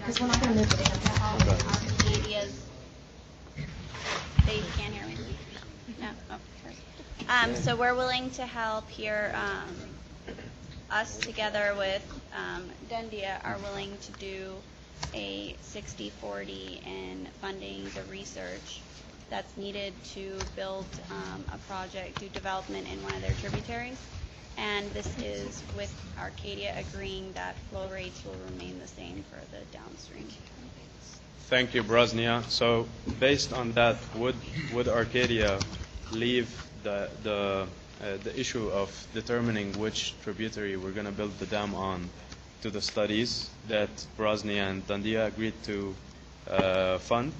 Because we're not going to move the dam. Arcadia's, they can't hear me. No. Oh, sorry. So we're willing to help here. Us together with Dundia are willing to do a 60-40 in funding the research that's needed to build a project, do development in one of their tributaries. And this is with Arcadia agreeing that flow rates will remain the same for the downstream. Thank you, Brosnia. So based on that, would Arcadia leave the issue of determining which tributary we're going to build the dam on to the studies that Brosnia and Dandia agreed to fund?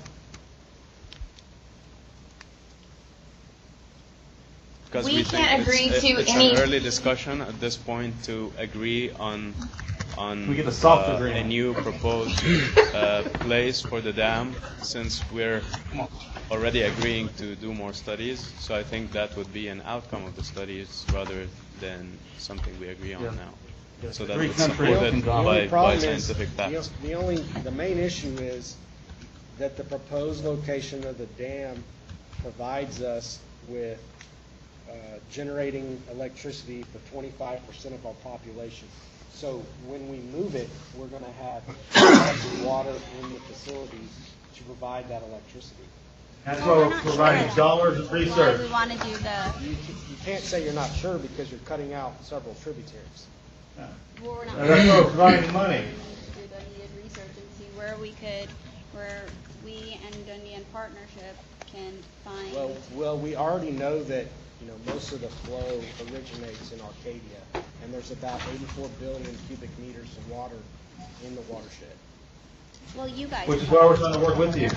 Because We can't agree to it's any- an early discussion at this point to agree on We get a soft a agreement. new proposed place for the dam, since we're already agreeing to do more studies. So I think that would be an outcome of the studies rather than something we agree on Yeah. now. So that Three would countries support it can go. by scientific facts. The main issue is that the proposed location of the dam provides us with generating electricity for 25% of our population. So when we move it, we're going to have less water in the facilities to provide that electricity. That's Well, why we're we're not providing sure. dollars of Why we research. want to do the, You can't say you're not sure because you're cutting out several tributaries. well, we're not. That's why we're providing money. Do the needed research and see where we and Dundee in partnership can find. Well, we already know that, most of the flow originates in Arcadia, and there's about 84 billion cubic meters of water in the watershed. Well, you guys. Which is why we're trying to work with you.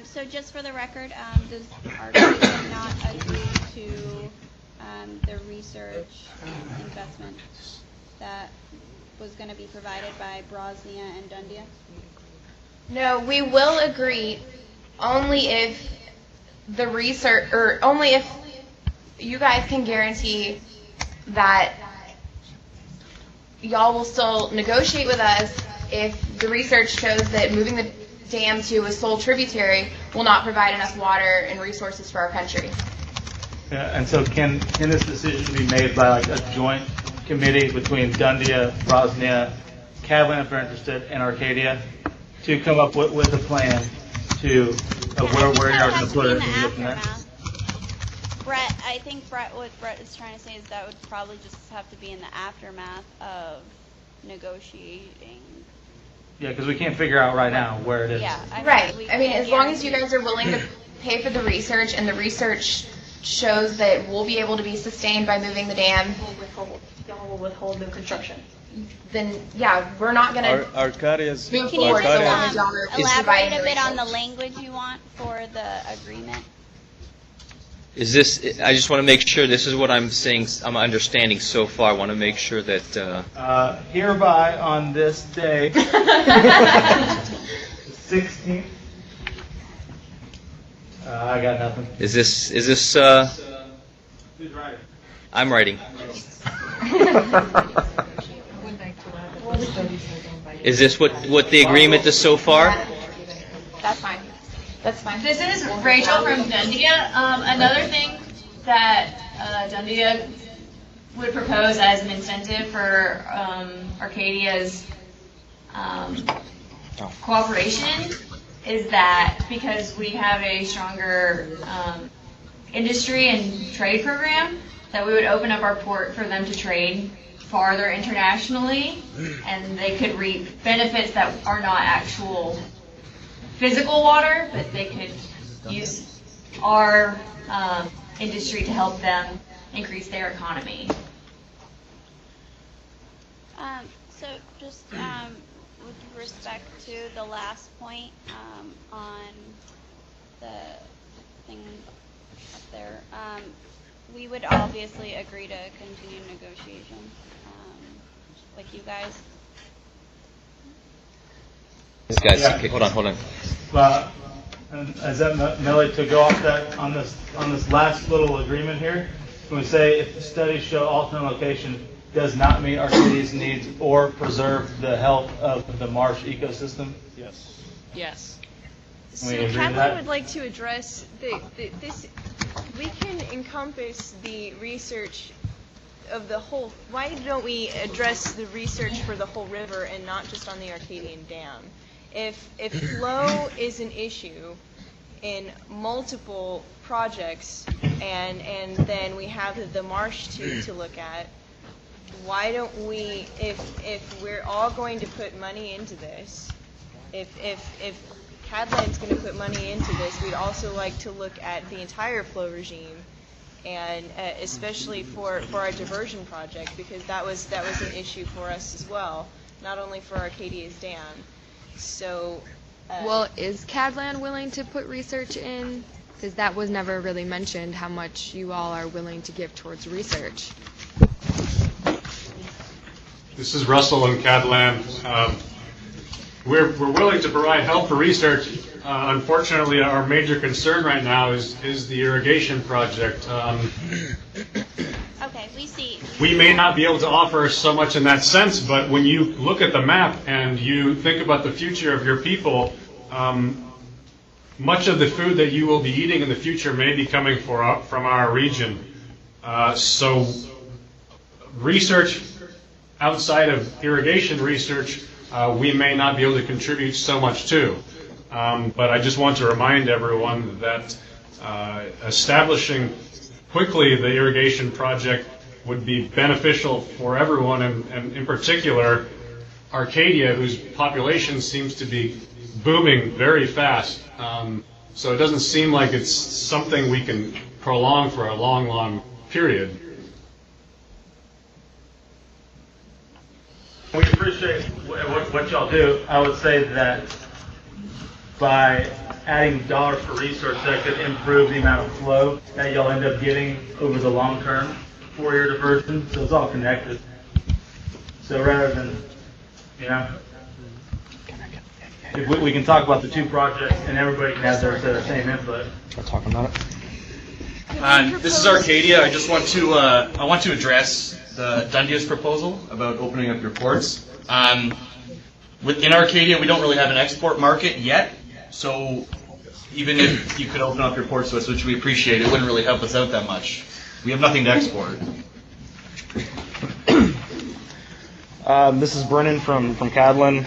So just for the record, does Arcadia not agree to the research investment that was going to be provided by Brosnia and Dundia? No, we will agree only if the research, or only if you guys can guarantee that y'all will still negotiate with us if the research shows that moving the dam to a sole tributary will not provide enough water and resources for our country. Yeah, and so can this decision be made by like a joint committee between Dundia, Brosnia, Catalan if they're interested, and Arcadia to come up with a plan to where you're going to put it? Brett, I think what Brett is trying to say is that would probably just have to be in the aftermath of negotiating. Yeah, because we can't figure out right now where it is. Yeah. Right. We I mean, can't as long as you guarantee. guys are willing to pay for the research and the research shows that we'll be able to be sustained by moving the dam, Y'all will withhold new construction. then yeah, we're not going to Arcadia's move Can you forward just so long as y'all are elaborate providing a the bit on the research. language you want for the agreement? Is this, I just want to make sure this is what I'm saying, I'm understanding so far. I want to make sure that, Hereby on this day, 16th. I got nothing. is this, Who's writing? I'm writing. Is this what the agreement is so far? That's fine. That's fine. This is Rachel from Dundia. Another thing that Dundia would propose as an incentive for Arcadia's cooperation is that because we have a stronger industry and trade program, that we would open up our port for them to trade farther internationally, and they could reap benefits that are not actual physical water, but they could use our industry to help them increase their economy. So just with respect to the last point on the thing up there, we would obviously agree to continue negotiations, like you guys. This guy's, Yeah. okay, hold on. And is that Melly to go off that on this last little agreement here? Can we say if the studies show alternate location does not meet Arcadia's needs or preserve the health of the marsh ecosystem? Yes. Yes. We agree with Kathleen that? would like to address this. We can encompass the research of the whole. Why don't we address the research for the whole river and not just on the Arcadian Dam? If flow is an issue in multiple projects, and then we have the marsh to look at, why don't we, if we're all going to put money into this, if Cadland's going to put money into this, we'd also like to look at the entire flow regime, and especially for our diversion project, because that was an issue for us as well, not only for Arcadia's dam. So, Well, is Cadland willing to put research in? Because that was never really mentioned, how much you all are willing to give towards research. This is Russell and Cadland. We're willing to provide help for research. Unfortunately, our major concern right now is the irrigation project. Okay, we see. We may not be able to offer so much in that sense, but when you look at the map and you think about the future of your people, much of the food that you will be eating in the future may be coming from our region. So research outside of irrigation research, we may not be able to contribute so much to. But I just want to remind everyone that establishing quickly the irrigation project would be beneficial for everyone, and in particular, Arcadia, whose population seems to be booming very fast. So it doesn't seem like it's something we can prolong for a long, long period. We appreciate what y'all do. I would say that by adding dollars for research, that could improve the amount of flow that y'all end up getting over the long term for your diversion. So it's all connected. So rather than, if we can talk about the two projects and everybody can have their same input. I'll talk about it. This is Arcadia. I just want to address the Dundia's proposal about opening up your ports. In Arcadia, we don't really have an export market yet, so even if you could open up your ports to us, which we appreciate, it wouldn't really help us out that much. We have nothing to export. This is Brennan from Cadland.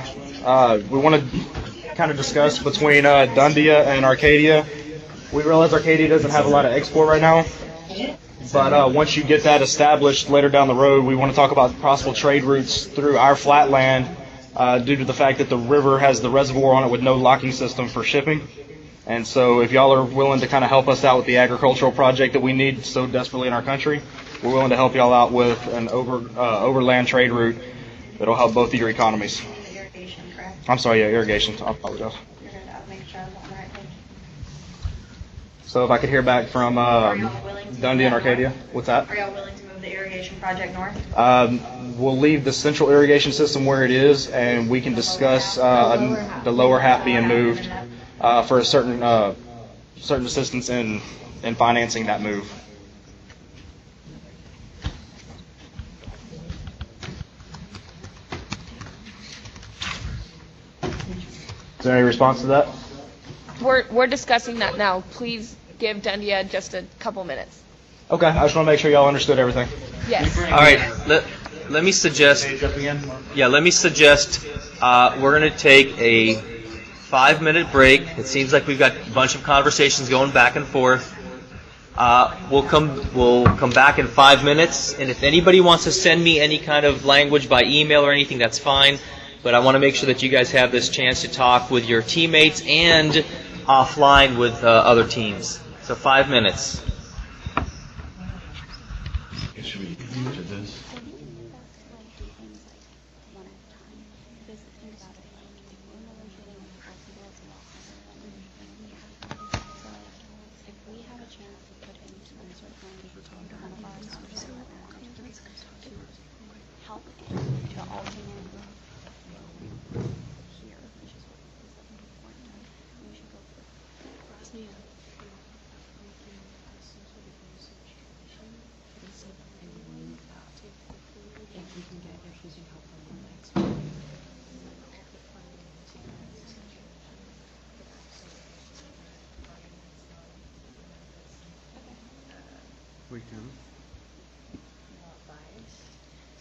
We want to kind of discuss between Dundia and Arcadia. We realize Arcadia doesn't have a lot of export right now, but once you get that established later down the road, we want to talk about possible trade routes through our flatland due to the fact that the river has the reservoir on it with no locking system for shipping. And so if y'all are willing to kind of help us out with the agricultural project that we need so desperately in our country, we're willing to help y'all out with an overland trade route that'll help both of your economies. Irrigation, correct? I'm sorry, yeah, irrigation. I apologize. You're going to make sure I'm on the right page. So if I could hear back from Are y'all willing to Dundee and Arcadia. What's that? Are y'all willing to move the irrigation project north? We'll leave the central irrigation system where it is, and we can discuss the lower half being moved for a certain assistance in financing that move. Is there any response to that? We're discussing that now. Please give Dundia just a couple minutes. Okay, I just want to make sure y'all understood everything. Yes. All right, let me suggest. Yeah, let me suggest we're going to take a 5-minute break. It seems like we've got a bunch of conversations going back and forth. We'll come back in 5 minutes, and if anybody wants to send me any kind of language by email or anything, that's fine. But I want to make sure that you guys have this chance to talk with your teammates and offline with other teams. So 5 minutes. Should we move to this?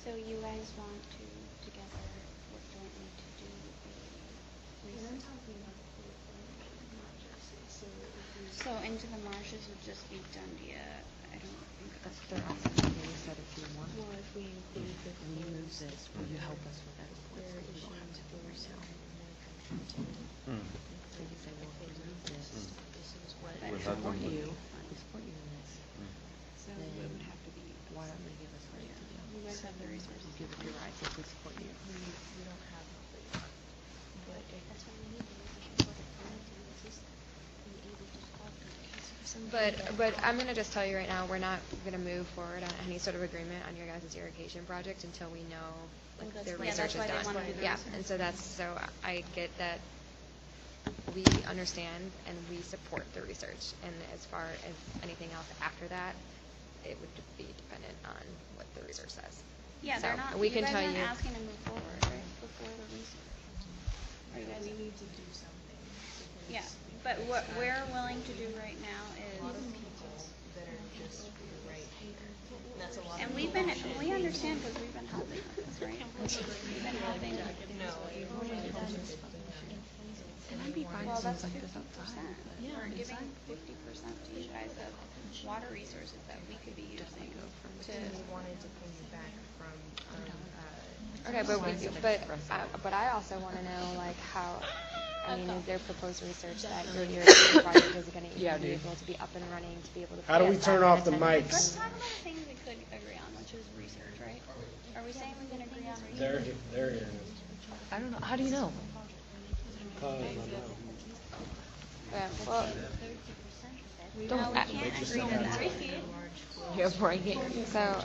So you guys want to together work jointly to do a research? So into the marshes would just be Dundia. I don't think That's what they're asking. They said if you want. Well, if we include the we move this, will you help us with that? We don't have to do it ourselves. So you say, well, if we move this, this is what we support you. We support you in this. so. It would have to be. Why don't they give us right to do? You guys have the resources. You give us your rights if we support you. We don't have the, but if That's what we need. But I'm gonna just tell you right now, we're not gonna move forward on any sort of agreement on your guys' irrigation project until we know like Well, their that's- research yeah, is that's done. why they wanna do the Yeah, research. and so I get that we understand and we support the research. And as far as anything else after that, it would be dependent on what the research says. Yeah, So they're not. we you can guys tell aren't you. asking to move forward right before the research. Are you guys? we need to do something. Yeah, but what we're willing to do right now is. That are just right here. That's a lot. And we understand because we've been helping with this, right? We've been helping. It might be fine Well, to that's like this 50%. outside. We're giving 50% to you guys of water resources that we could be using to. We wanted to piggyback from Okay, but I also want to know like how. I mean, is there proposed research that your irrigation project is going to be able to be up and running to be able to? How do we turn off the Let's mics? talk about the things we could agree on, which is research, right? Are we saying we can agree on research? They're hearing us. I don't know. How do you know? Yeah, well, No, we can't agree to that. You're breaking. so.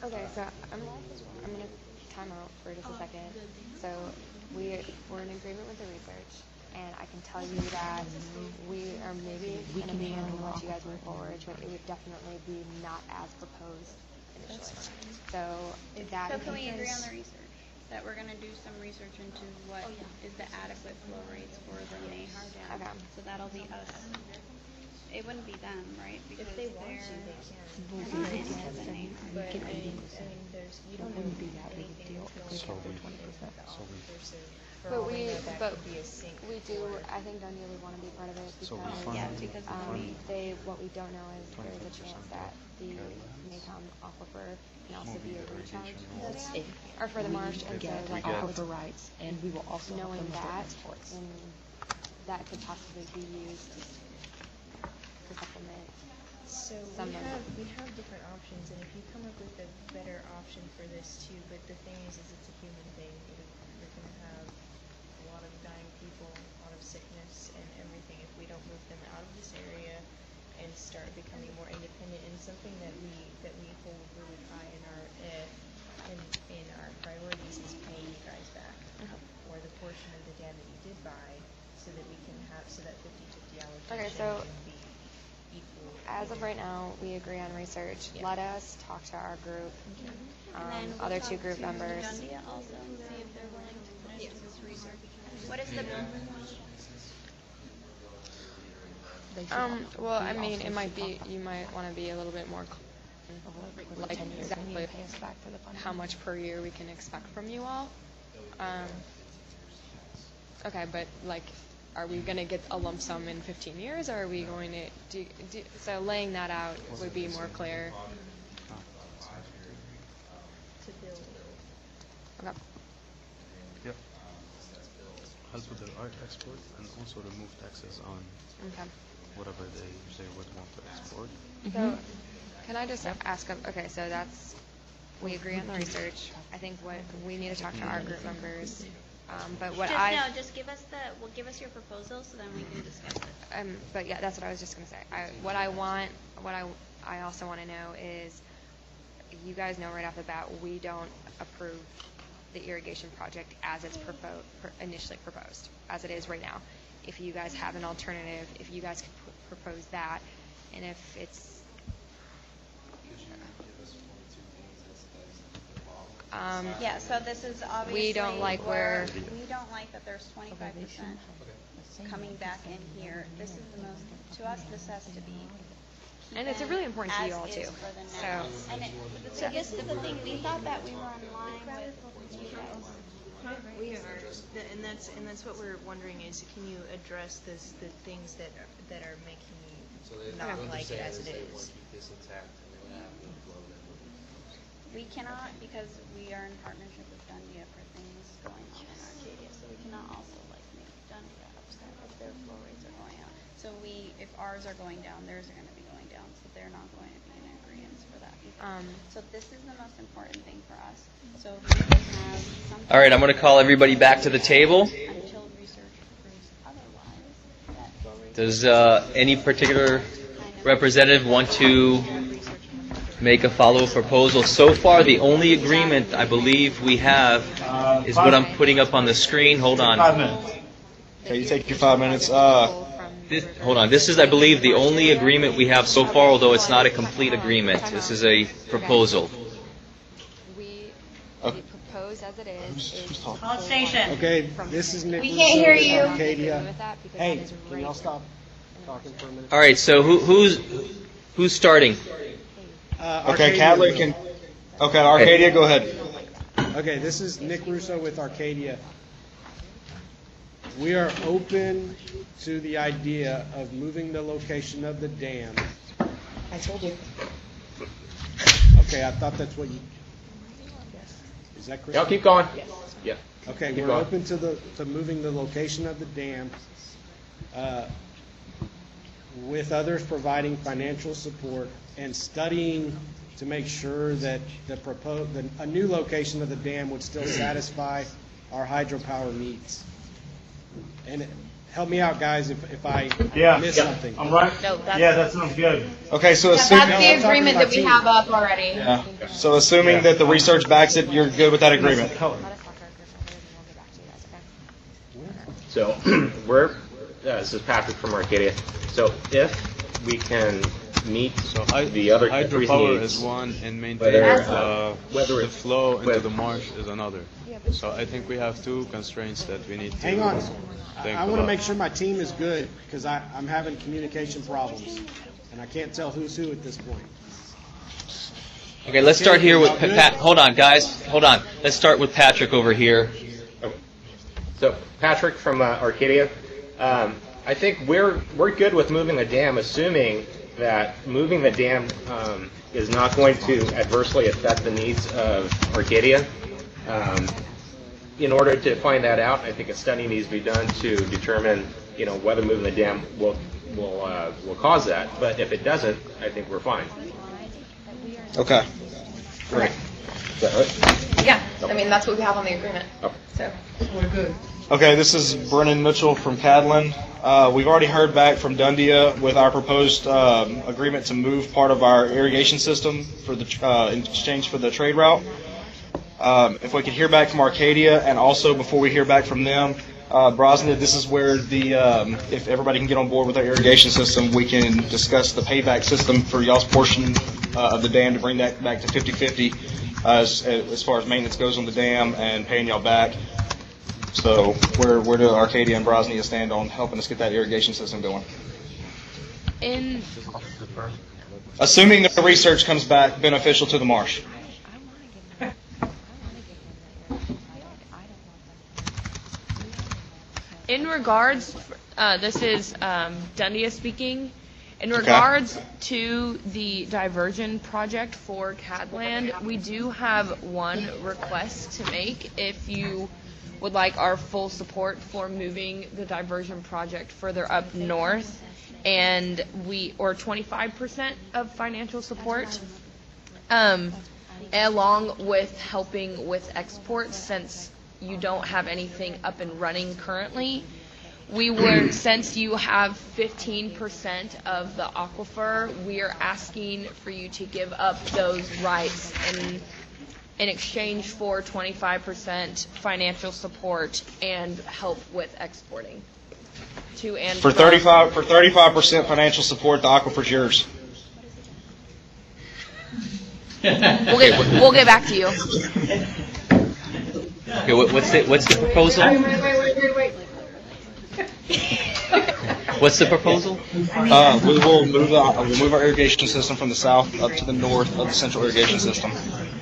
Okay, so I'm gonna time out for just a second. So we're in agreement with the research, and I can tell you that we are maybe gonna be able to let you guys move forward, but it would definitely be not as proposed initially. So that. So can we agree on the research? That we're gonna do some research into what is the adequate flow rates for the Nahar Dam. Okay. So that'll be us. It wouldn't be them, right? Because If they want they're to, they can. not into the Nahar. But I mean, there's, you don't know wouldn't be that big a deal if we anything could going do 20%. But we do. I think Dundia would want to be part of it because because what we don't know is there's a chance that the Maycom aquifer can also be a recharge for the dam, or for the marsh, and so like aquifer rights, and we will also help knowing them with their that, exports. then that could possibly be used to supplement. So Some of it. we have different options, and if you come up with a better option for this too, but the thing is it's a human thing. You're going to have a lot of dying people, a lot of sickness, and everything if we don't move them out of this area and start becoming more independent. And something that we hold really high in our priorities is paying you guys back for the portion of the dam that you did buy, so that we can have so that 50-50 allocation Okay, so can be equal. as of right now, we agree on research. Yeah. Let us talk to our group, And then we'll other talk two group to members. Dundia also and see if they're willing to finish this research. What is the? Well, I mean, it might be, you might want to be a little bit more, like exactly how much per year we can expect from you all. Okay, but like, are we going to get a lump sum in 15 years, or are we going to do so laying that out would be more clear. To build. Okay. Yeah. Help with the art export and also remove taxes on Okay. whatever they would want to export. So, can I just ask, okay, so that's, we agree on the research. I think what, we need to talk to our group members, but what Just give us give us your proposal so then we can discuss it. but yeah, that's what I was just gonna say. I also want to know is, you guys know right off the bat, we don't approve the irrigation project as it's initially proposed, as it is right now. If you guys have an alternative, if you guys could propose that, and if it's, Yeah, so this is obviously we don't like where, we don't like that there's 25%. coming back in here, this is the most, to us, this has to be. And it's really important to you all, as too. is for the So- next. And so this is the thing, we thought that we were in line with you guys. We are, and that's what we're wondering is, can you address the things that are making you not like it as it is? We cannot, because we are in partnership with Dundee for things going on in Arcadia, so we cannot also like make Dundee upset if their flow rates are going up. So if ours are going down, theirs are gonna be going down, so they're not going to be in agreement for that. So this is the most important thing for us. So if we can have something. All right, I'm going to call everybody back to the table. Until research proves otherwise, that flow rates. Does any particular representative want to make a follow-up proposal? So far, the only agreement I believe we have is what I'm putting up on the screen. Hold on. 5 minutes. Okay, you take your 5 minutes. Hold on. This is, I believe, the only agreement we have so far, although it's not a complete agreement. This is a proposal. The proposed as it is Call station. Okay, this is Nick We Russo can't hear with you. Arcadia. Hey, can y'all stop talking for a minute? All right. So who's starting? Okay, Arcadia. Cadler can. Okay, Arcadia, go ahead. Okay, this is Nick Russo with Arcadia. We are open to the idea of moving the location of the dam. I told you. Okay, I thought that's what you. Is that correct? Y'all keep going. Yeah. Okay, Keep we're going. open to moving the location of the dam, with others providing financial support and studying to make sure that a new location of the dam would still satisfy our hydropower needs. And help me out, guys, if I miss something. I'm right. No, that's- Yeah, that sounds good. Okay, so That's assuming. the agreement that we have up already. Yeah. So assuming that the research backs it, you're good with that agreement. So this is Patrick from Arcadia. So if we can meet the other country's Hydropower needs, is one, and whether, maintaining the flow into the marsh is another. So I think we have two constraints that we need to Hang on. think I want to about. make sure my team is good because I'm having communication problems and I can't tell who's who at this point. Okay, let's start here with Pat. Hold on, guys. Hold on. Let's start with Patrick over here. So Patrick from Arcadia, I think we're good with moving the dam, assuming that moving the dam is not going to adversely affect the needs of Arcadia. In order to find that out, I think a study needs to be done to determine, whether moving the dam will cause that. But if it doesn't, I think we're fine. Okay. Right. Is that right? Yeah, I mean, that's what we have on the agreement. Okay. So. We're good. Okay, this is Brennan Mitchell from Cadlin. We've already heard back from Dundia with our proposed agreement to move part of our irrigation system for the in exchange for the trade route. If we could hear back from Arcadia, and also before we hear back from them, Brosnia, this is where if everybody can get on board with our irrigation system, we can discuss the payback system for y'all's portion of the dam to bring that back to 50-50 as far as maintenance goes on the dam and paying y'all back. So where do Arcadia and Brosnia stand on helping us get that irrigation system going? Assuming that the research comes back beneficial to the marsh. In regards, this is Dundia speaking. In regards to the diversion project for Cadland, we do have one request to make. If you would like our full support for moving the diversion project further up north, and or 25% of financial support, along with helping with exports, since you don't have anything up and running currently. We would, since you have 15% of the aquifer, we are asking for you to give up those rights in exchange for 25% financial support and help with exporting to and For 35% financial support, the aquifer's yours. We'll get back to you. Okay, what's the proposal? Wait. What's the proposal? We will move our irrigation system from the south up to the north of the central irrigation system.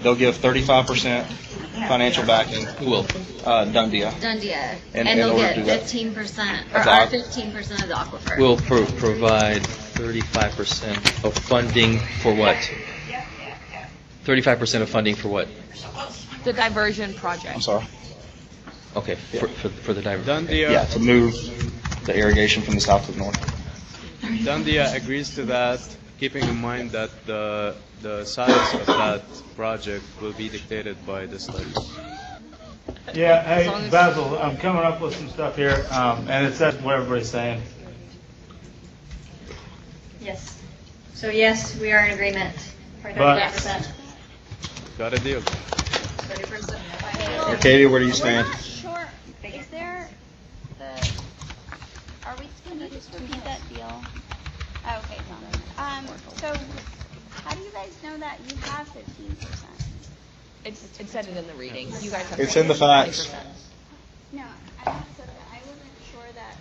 They'll give 35% financial backing. Who will? Dundee. Dundee, And and they'll in order get to do that- 15%, or Of the our aqu- 15% of the aquifer. We'll provide 35% of funding for what? 35% of funding for what? The diversion project. I'm sorry. Okay, for the diversion. Dundee, Yeah, to move the irrigation from the south to the north. Dundee agrees to that, keeping in mind that the size of that project will be dictated by the study. Yeah, hey, Basil, I'm coming up with some stuff here, and it says what everybody's saying. Yes. So yes, we are in agreement for But- 35%. Got a deal. 30%. Arcadia, where do you stand? Sure. Is there can you just repeat that deal? Oh, okay, so how do you guys know that you have 15%? It said it in the reading. You guys have. It's in the facts. No, I wasn't sure that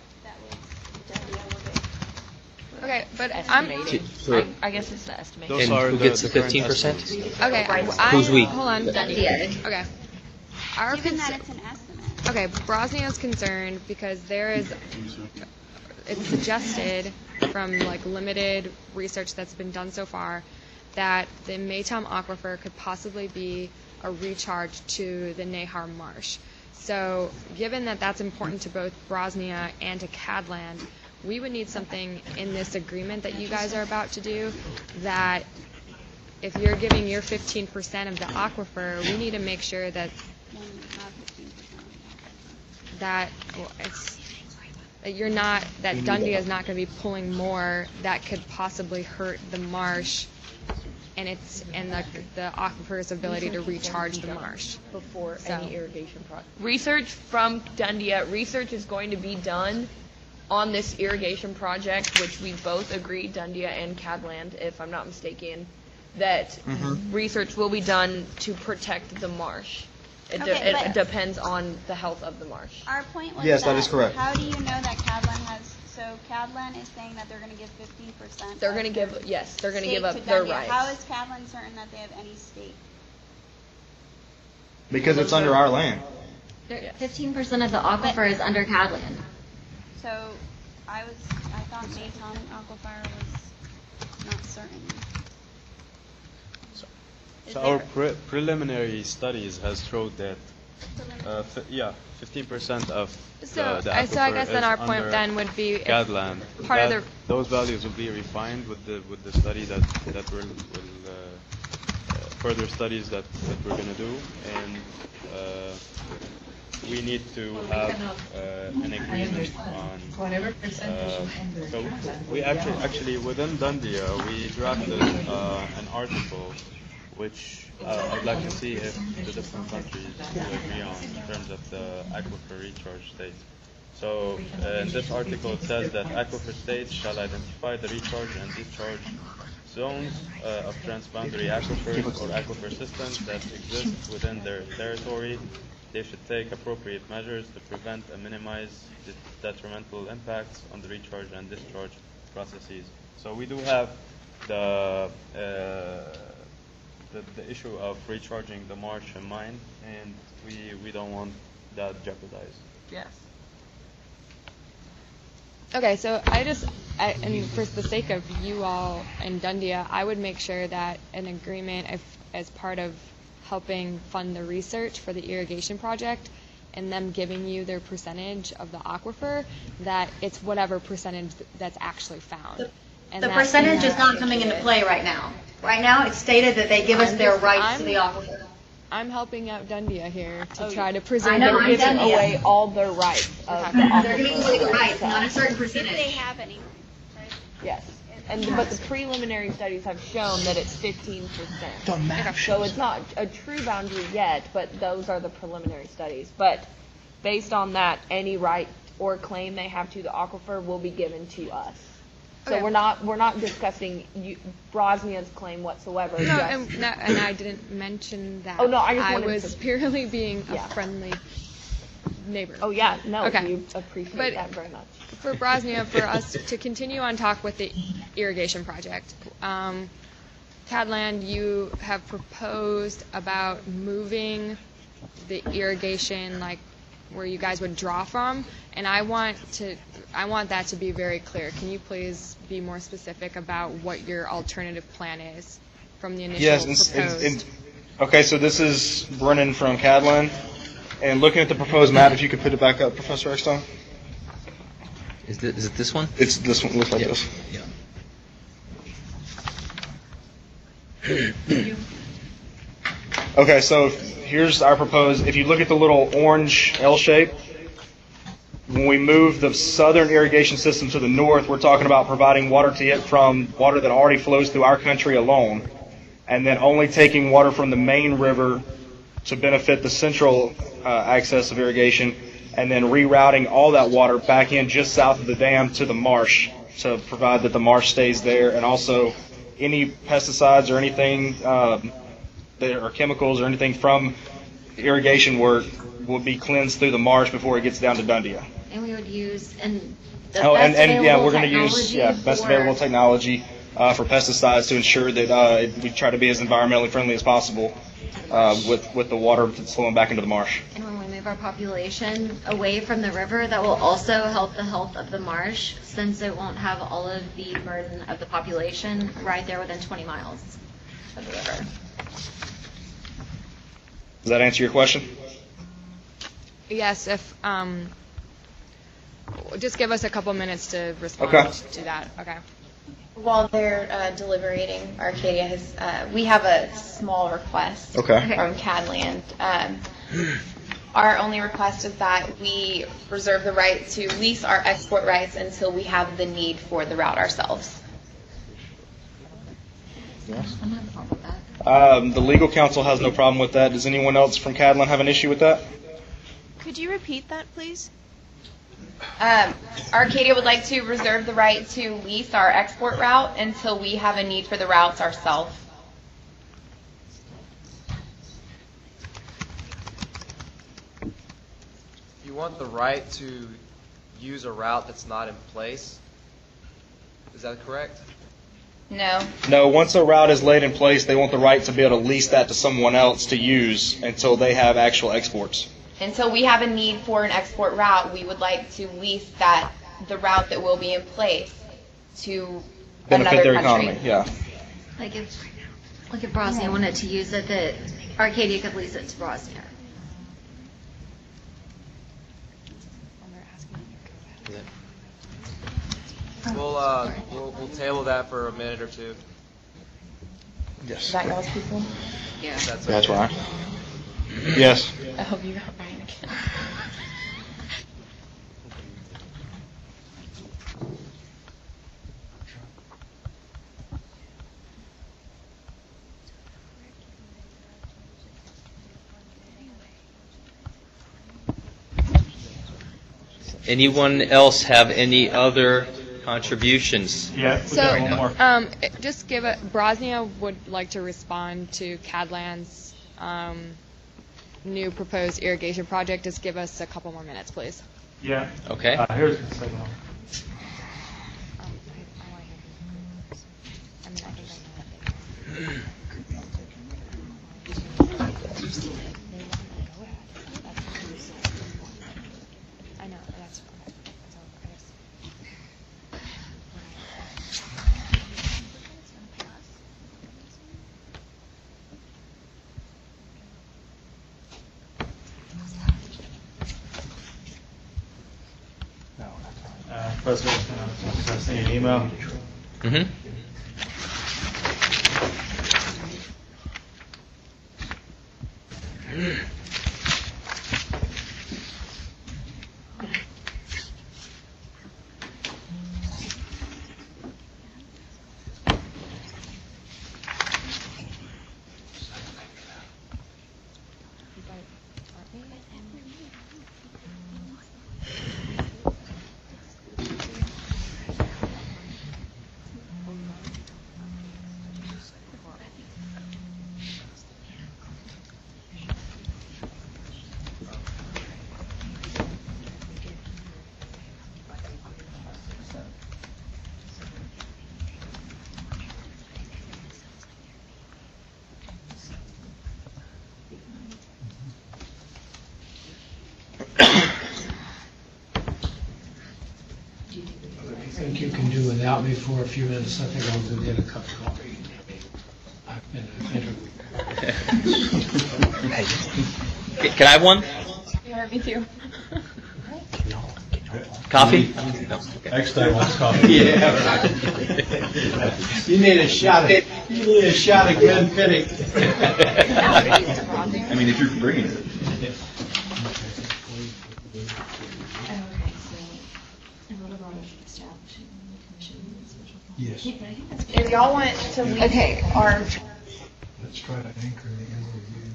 was Okay, but I'm. For- I guess it's the estimate. Those And are who the- gets the the current 15%? Okay, Who's we? Hold on. Okay. Our given that cons- it's an estimate. Okay, Bosnia's concerned because it's suggested from like limited research that's been done so far that the Maytom Aquifer could possibly be a recharge to the Nahar Marsh. So given that that's important to both Bosnia and to Cadland, we would need something in this agreement that you guys are about to do that if you're giving your 15% of the aquifer, we need to make sure that that Dundee is not going to be pulling more that could possibly hurt the marsh and the aquifer's ability to recharge the marsh. Before So- any irrigation project. Research from Dundee. Research is going to be done on this irrigation project, which we both agree, Dundee and Cadland, if I'm not mistaken, that research will be done to protect the marsh. It but- depends on the health of the marsh. Our point was Yes, that is correct. How do you know that Cadland so Cadland is saying that they're going to give 15%? They're going to give, yes, they're going to give stake up to their Dundee. rights. How is Cadland certain that they have any stake? Because it's under our land. 15% of the aquifer is under Cadland. So I thought Maytom Aquifer was not certain. So our preliminary studies has showed that, 15% of So, the I aquifer guess is then our point under then would be if Cadland. part of Those values will be refined with the study that will further studies that we're going to do, and we need to have an agreement on. So we actually within Dundee we drafted an article which I'd like to see if the different countries will agree on in terms of the aquifer recharge states. So in this article it says that aquifer states shall identify the recharge and discharge zones of transboundary aquifers or aquifer systems that exist within their territory. They should take appropriate measures to prevent and minimize the detrimental impacts on the recharge and discharge processes. So we do have the issue of recharging the marsh in mind, and we don't want that jeopardized. Yes. Okay, so and for the sake of you all in Dundee, I would make sure that an agreement, as part of helping fund the research for the irrigation project, and them giving you their percentage of the aquifer, that it's whatever percentage that's actually found. And The that percentage you is not have- coming into play right now. Right now, it's stated that they give us their rights to the aquifer. I'm helping out Dundee here to Oh, try to preserve I know, their I'm Giving Dundee. away all their rights of the They're giving away the rights, not a certain If they percentage. have any, right? Yes. But the preliminary studies have shown that it's 15%. So it's not a true boundary yet, but those are the preliminary studies. But based on that, any right or claim they have to the aquifer will be given to us. So Okay. we're not discussing Bosnia's claim whatsoever. No, just- and I didn't mention that. Oh, no, I just wanted was to- purely being a Yeah. friendly neighbor. Oh, yeah, no, Okay. we appreciate But that very much. for Bosnia, for us to continue on talk with the irrigation project, Cadland, you have proposed about moving the irrigation, like where you guys would draw from, and I want that to be very clear. Can you please be more specific about what your alternative plan is from the initial proposed? Okay, so this is Brennan from Cadland, and looking at the proposed map, if you could put it back up, Professor Eckstein. Is it this one? It's this one. It looks like Yep. this. Yeah. Okay, so here's our proposed. If you look at the little orange L shape, when we move the southern irrigation system to the north, we're talking about providing water to it from water that already flows through our country alone, and then only taking water from the main river to benefit the central access of irrigation, and then rerouting all that water back in just south of the dam to the marsh to provide that the marsh stays there, and also any pesticides or anything or chemicals or anything from irrigation work will be cleansed through the marsh before it gets down to Dundia. And we would use, and the We're going to use best available technology for pesticides to ensure that we try to be as environmentally friendly as possible with the water that's flowing back into the marsh. And when we move our population away from the river, that will also help the health of the marsh, since it won't have all of the burden of the population right there within 20 miles of the river. Does that answer your question? Yes, if just give us a couple minutes to respond to that. Okay. While they're deliberating, Arcadia has, we have a small request from Cadland. Our only request is that we reserve the right to lease our export rights until we have the need for the route ourselves. Yes. The legal counsel has no problem with that. Does anyone else from Cadland have an issue with that? Could you repeat that, please? Arcadia would like to reserve the right to lease our export route until we have a need for the routes ourselves. You want the right to use a route that's not in place? Is that correct? No. No, once a route is laid in place, they want the right to be able to lease that to someone else to use until they have actual exports. Until we have a need for an export route, we would like to lease the route that will be in place to Benefit another their country. economy, yeah. Like if Bosnia wanted to use it, that Arcadia could lease it to Bosnia. We'll table that for a minute or two. Yes. Is that y'all's people? Yeah. That's right. Yes. I hope you got Ryan again. Anyone else have any other contributions? Yeah. So, just give it. Bosnia would like to respond to Cadland's new proposed irrigation project. Just give us a couple more minutes, please. Yeah. Okay. Here's the second one. I know, that's fine. President, I sent you an email. Mm-hmm. about me for a few minutes. I think I was going to get a cup of coffee. I've been interviewed. Can I have one? Yeah, me too. Coffee? Next time wants coffee. Yeah, right. You need a shot of Glenfiddich. I mean, if you're bringing it. Yes. If y'all want to leave our Let's try to anchor the MOU.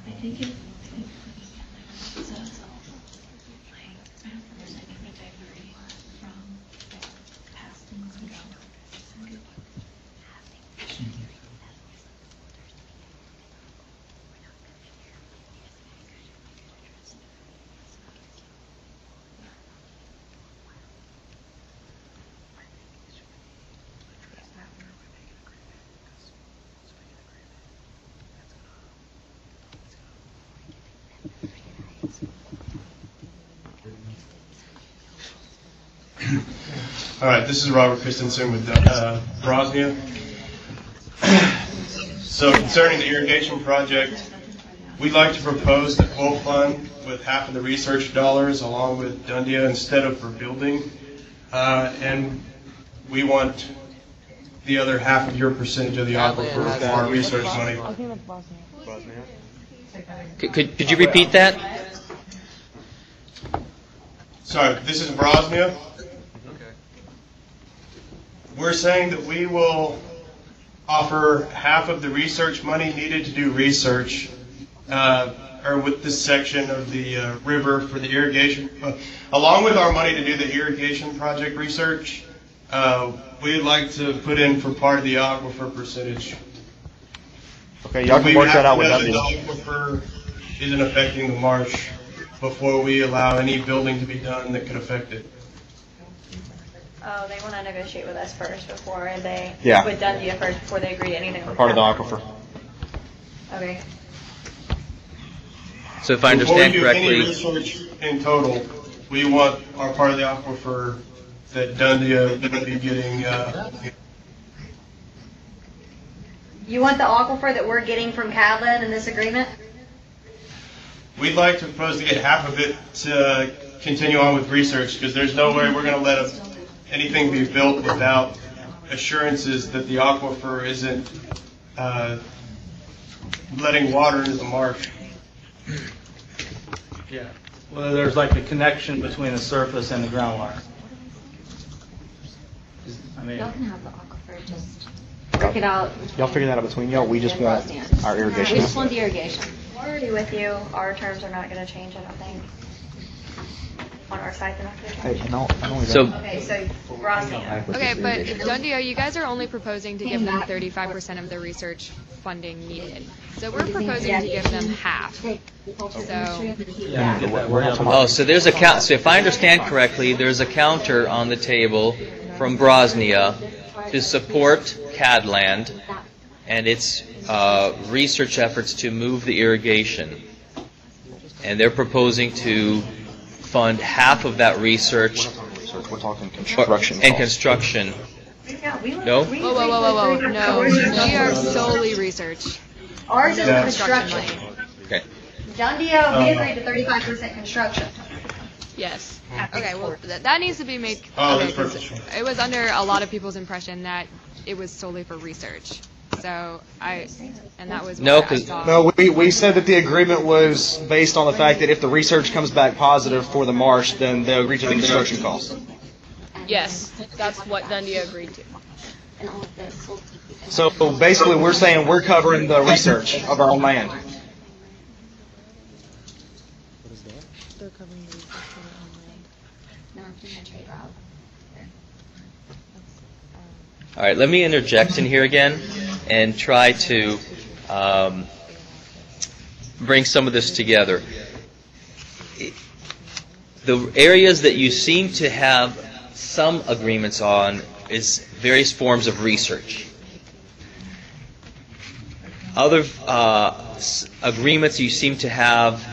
I think it. All right, this is Robert Christensen with Brosnia. So concerning the irrigation project, we'd like to propose the quote fund with half of the research dollars along with Dundia instead of for building. And we want the other half of your percentage of the aquifer for our research money. Could you repeat that? Sorry, this is Brosnia. We're saying that we will offer half of the research money needed to do research, or with this section of the river for the irrigation, along with our money to do the irrigation project research. We'd like to put in for part of the aquifer percentage. Okay, y'all can work that out with The Dundia. aquifer isn't affecting the marsh before we allow any building to be done that could affect it. Oh, they want to negotiate with us first before they, Yeah. with Dundia first before they agree to anything. with Part of the us. aquifer. Okay. So if I understand Before we do correctly, any research in total, we want our part of the aquifer that Dundia would be getting. You want the aquifer that we're getting from Cadland in this agreement? We'd like to propose to get half of it to continue on with research, because there's no way we're going to let anything be built without assurances that the aquifer isn't letting water into the marsh. Yeah. Well, there's like a connection between the surface and the groundwater. I mean, Y'all can have the aquifer, just work it out. Y'all figure that out between y'all. We just want our irrigation. We just want the irrigation. We're already with you. Our terms are not going to change, I don't think. On our side, they're not going to change. Hey, no, So- Okay, so Rosnia. Okay, but Dundia, you guys are only proposing to give them 35% of the research funding needed. So we're proposing to give them half. So, oh, so there's a count. So if I understand correctly, there's a counter on the table from Brosnia to support Cadland and its research efforts to move the irrigation, and they're proposing to fund half of that research. We're talking construction. And construction. No? whoa, whoa, whoa, whoa, whoa, no. We are solely research. Ours is No construction. money. Okay. Dundia, we agreed to 35% construction. Yes. Okay, well, that needs to be made, Oh, okay, that's 'cause perfect. it was under a lot of people's impression that it was solely for research. So and that was No, what I 'cause- saw. No, we said that the agreement was based on the fact that if the research comes back positive for the marsh, then they'll agree to the construction costs. Yes, that's what Dundia agreed to. So basically, we're saying we're covering the research of our own land. They're covering the research for their own land. No, I'm doing a trade route. All right, let me interject in here again and try to bring some of this together. The areas that you seem to have some agreements on is various forms of research. Other agreements you seem to have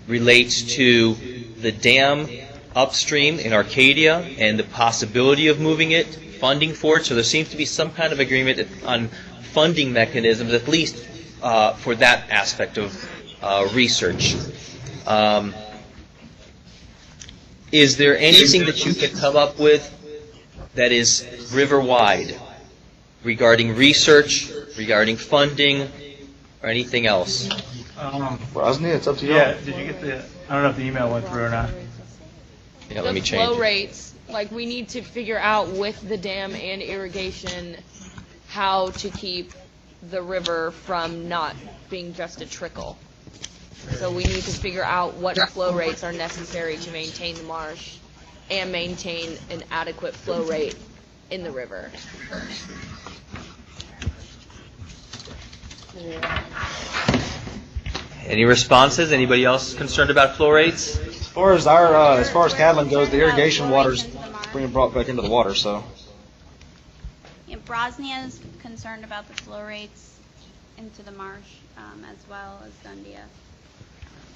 relates to the dam upstream in Arcadia and the possibility of moving it, funding for it. So there seems to be some kind of agreement on funding mechanisms, at least for that aspect of research. Is there anything that you can come up with that is river-wide regarding research, regarding funding, or anything else? Rosny, it's up to you. Yeah, did you get the, I don't know if the email went through or not. Yeah, let me The change flow it. rates, like we need to figure out with the dam and irrigation how to keep the river from not being just a trickle. So we need to figure out what flow rates are necessary to maintain the marsh and maintain an adequate flow rate in the river. Any responses? Anybody else concerned about flow rates? As far as Cadlin goes, the irrigation water's being brought back into the water, so. Yeah, Brosnia is concerned about the flow rates into the marsh as well as Dundia.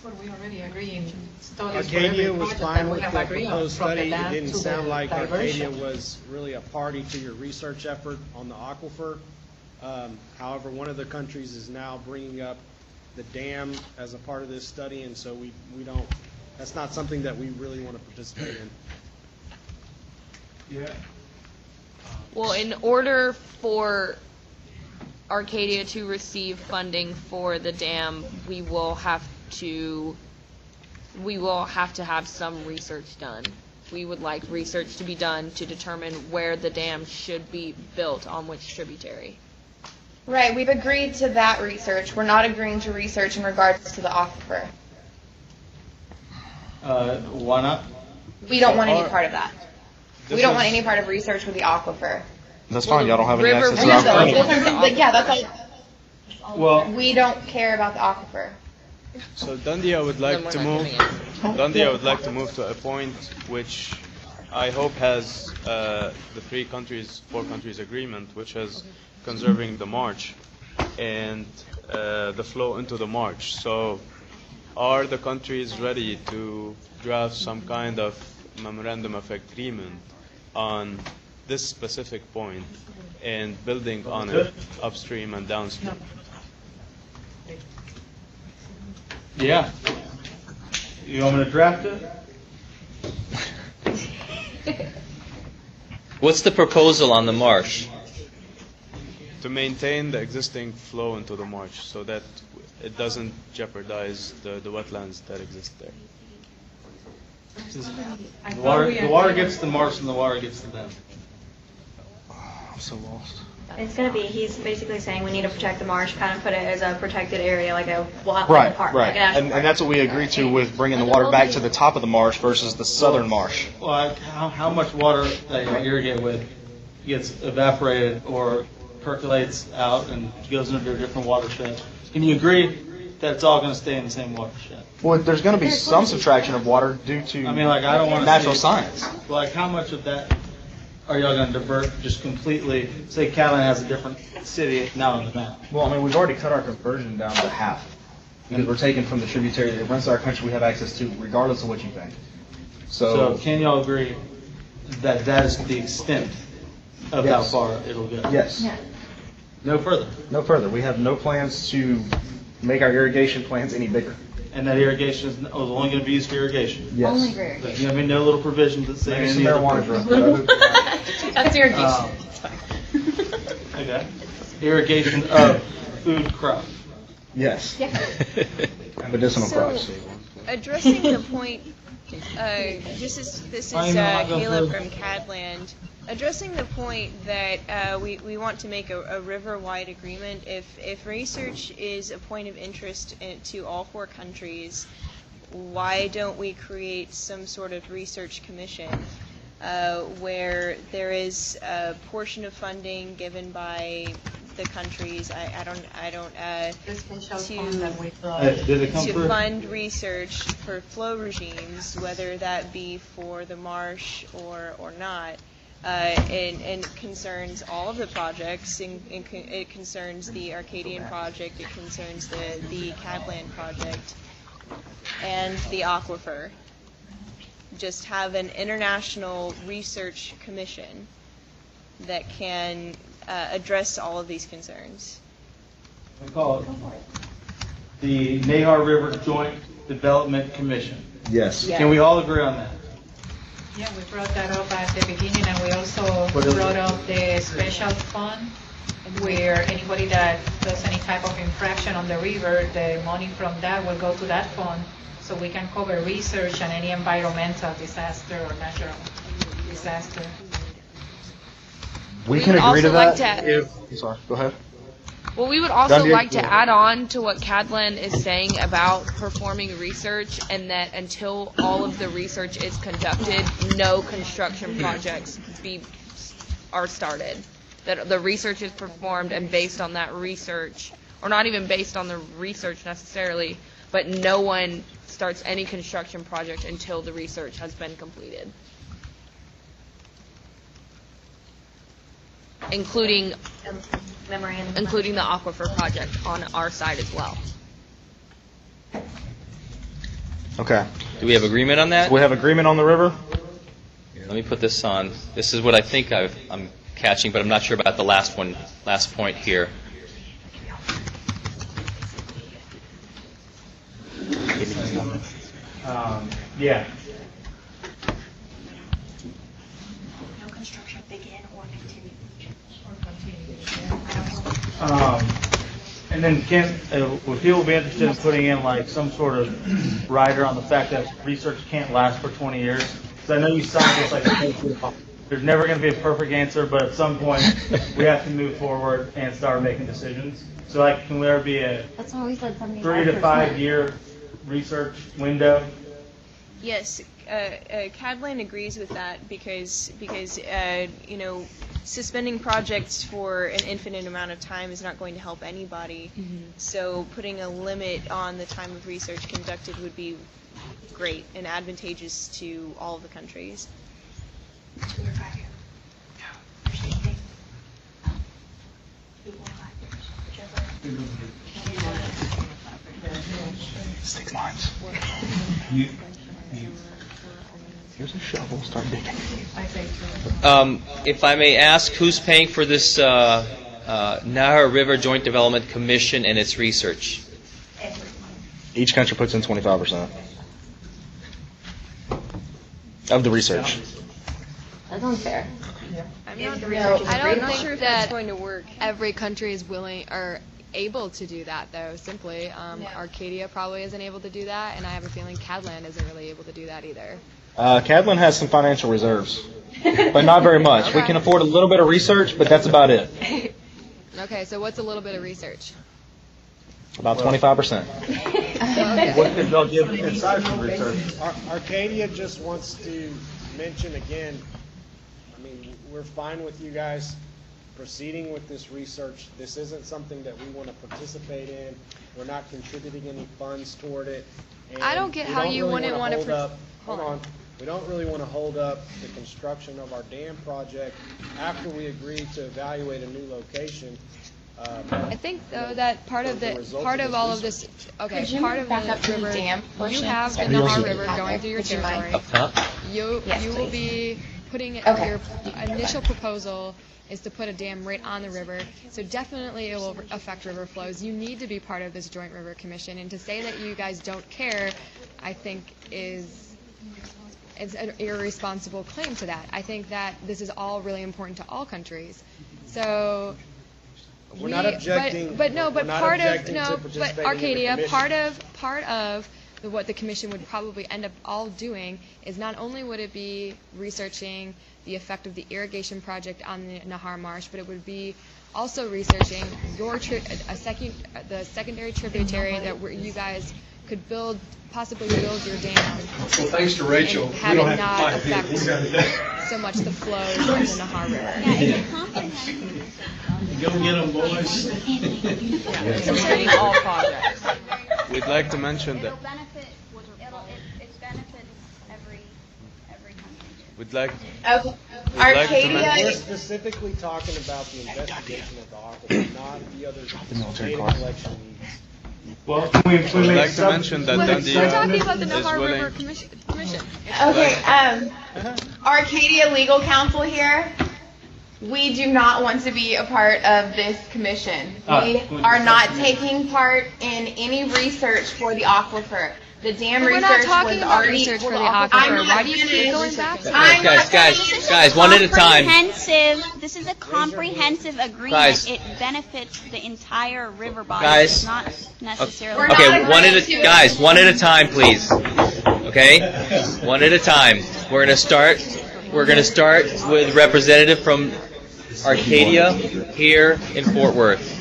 Well, we already agreeing. Arcadia was fine with the proposed study. It didn't sound like Arcadia was really a party to your research effort on the aquifer. However, one of the countries is now bringing up the dam as a part of this study, and so we don't, that's not something that we really want to participate in. Yeah. Well, in order for Arcadia to receive funding for the dam, we will have to have some research done. We would like research to be done to determine where the dam should be built on which tributary. Right, we've agreed to that research. We're not agreeing to research in regards to the aquifer. Why not? We don't want any part of that. This We don't is- want any part of research with the aquifer. That's fine, y'all don't have any river- access to No, that. yeah, that's all. Well, We don't care about the aquifer. So Dundia would like to move. Dundia would like to move to a point which I hope has the four countries agreement, which is conserving the marsh and the flow into the marsh. So, are the countries ready to draft some kind of memorandum of agreement on this specific point and building on it upstream and downstream? yeah. You want me to draft it? What's the proposal on the marsh? To maintain the existing flow into the marsh so that it doesn't jeopardize the wetlands that exist there. The water gets the marsh and the water gets the dam. I'm so lost. It's going to be, he's basically saying we need to protect the marsh, kind of put it as a protected area, like a wild Right, park. right. Like an national And park. that's what we agreed to with bringing the water back to the top of the marsh versus the southern marsh. Like, how much water that you irrigate with gets evaporated or percolates out and goes into a different watershed? Can you agree that it's all going to stay in the same watershed? Well, there's going to be some subtraction of water due to I mean, like, I don't want to natural science. Like, how much of that are y'all going to divert just completely? Say Catalan has a different city now on the map. Well, I mean, we've already cut our conversion down to half because we're taking from the tributary that runs our country we have access to, regardless of what you think. So can y'all agree that that is the extent of how Yes. far it'll go? Yes. Yeah. No further. No further. We have no plans to make our irrigation plans any bigger. And that irrigation is only going to be used for irrigation? Yes. Only for irrigation. There's going to be no little provisions that say Maybe some any other marijuana purpose. growth. That's irrigation. It's fine. Okay. Irrigation of food crop. Yes. Yeah. Medicinal So, crops. addressing the point, this is I know, I go Caleb through. from Cadland. Addressing the point that we want to make a river-wide agreement, if research is a point of interest to all four countries, why don't we create some sort of research commission where there is a portion of funding given by the countries. Did it come to through? fund research for flow regimes, whether that be for the marsh or not. And it concerns all of the projects. It concerns the Arcadian project. It concerns the Cadland project and the aquifer. Just have an international research commission that can address all of these concerns. We call it the Nahar River Joint Development Commission. Yes. Can we all agree on that? Yeah, we brought that up at the beginning, and we also What is it? brought up the special fund where anybody that does any type of infraction on the river, the money from that will go to that fund so we can cover research and any environmental disaster or natural disaster. We We can would agree to also like that to- if, sorry, go ahead. Well, we would also Dundee? like to Yeah. add on to what Cadland is saying about performing research, and that until all of the research is conducted, no construction projects are started. That the research is performed, and based on that research, or not even based on the research necessarily, but no one starts any construction project until the research has been completed. Including the aquifer project on our side as well. Okay. Do we have agreement on that? We have agreement on the river? Let me put this on. This is what I think I'm catching, but I'm not sure about the last point here. Yeah. No construction begin or continue. And then would people be interested in putting in like some sort of rider on the fact that research can't last for 20 years? Because I know you sound just like there's never going to be a perfect answer, but at some point we have to move forward and start making decisions. So like, can there be a That's why we said 75%. 3 to 5 year research window? Yes, Cadland agrees with that because suspending projects for an infinite amount of time is not going to help anybody. So putting a limit on the time of research conducted would be great and advantageous to all of the countries. 2 or 5 years. Whichever. 6 months. Here's a shovel, start digging. If I may ask, who's paying for this Nahar River Joint Development Commission and its research? Each country puts in 25% of the research. That's unfair. I'm not, No, I I'm don't not think sure if that that's going to work. every country is willing or able to do that, though, simply. Arcadia probably isn't able to do that, and I have a feeling Cadland isn't really able to do that either. Cadland has some financial reserves, but not very much. We can afford a little bit of research, but that's about it. Okay, so what's a little bit of research? About 25%. What did y'all give inside for research? Arcadia just wants to mention again, I mean, we're fine with you guys proceeding with this research. This isn't something that we want to participate in. We're not contributing any funds toward it. And I don't get we how don't you really wouldn't wanna want to. hold up. Hold on. We don't really want to hold up the construction of our dam project after we agree to evaluate a new location. I think though that part of all of this, okay, Could you part move of back up to the the river, dam you portion? have the Sorry. Nahar River going through your Would you mind? territory. Up top? Yes, You will please. be putting Okay. your initial proposal is to put a dam right on the river, so definitely it will affect river flows. You need to be part of this joint river commission, and to say that you guys don't care, I think it's an irresponsible claim to that. I think that this is all really important to all countries. So We're not objecting. but we're not part of objecting to no, participating but in the Arcadia, commission. part of what the commission would probably end up all doing is not only would it be researching the effect of the irrigation project on the Nahar Marsh, but it would be also researching the secondary tributary that you guys possibly build your dam. Well, thanks to Rachel, And we have don't it have to not fight here. We got it affect so much the flows of the Nahar River. Go get them, boys. Concerning all projects. We'd like to mention that. It benefits every country. We'd like. Okay. We'd like to We're mention. specifically talking about the investigation of the aquifer, not the other data collection needs. Well, we We'd like to mention that We're Dundee talking about the is Nahar willing. River Commission. Okay, Arcadia Legal Counsel here. We do not want to be a part of this commission. We are not taking part in any research for the aquifer. The dam But we're not research talking was about already research for the I'm aquifer. not Why do you keep finished. going back to I'm that? Guys, one at a time. This is a comprehensive agreement. Guys. It benefits the entire river body. Guys. It's not necessarily. Okay, one at a time, please. Okay, one at a time. We're gonna start with representative from Arcadia here in Fort Worth.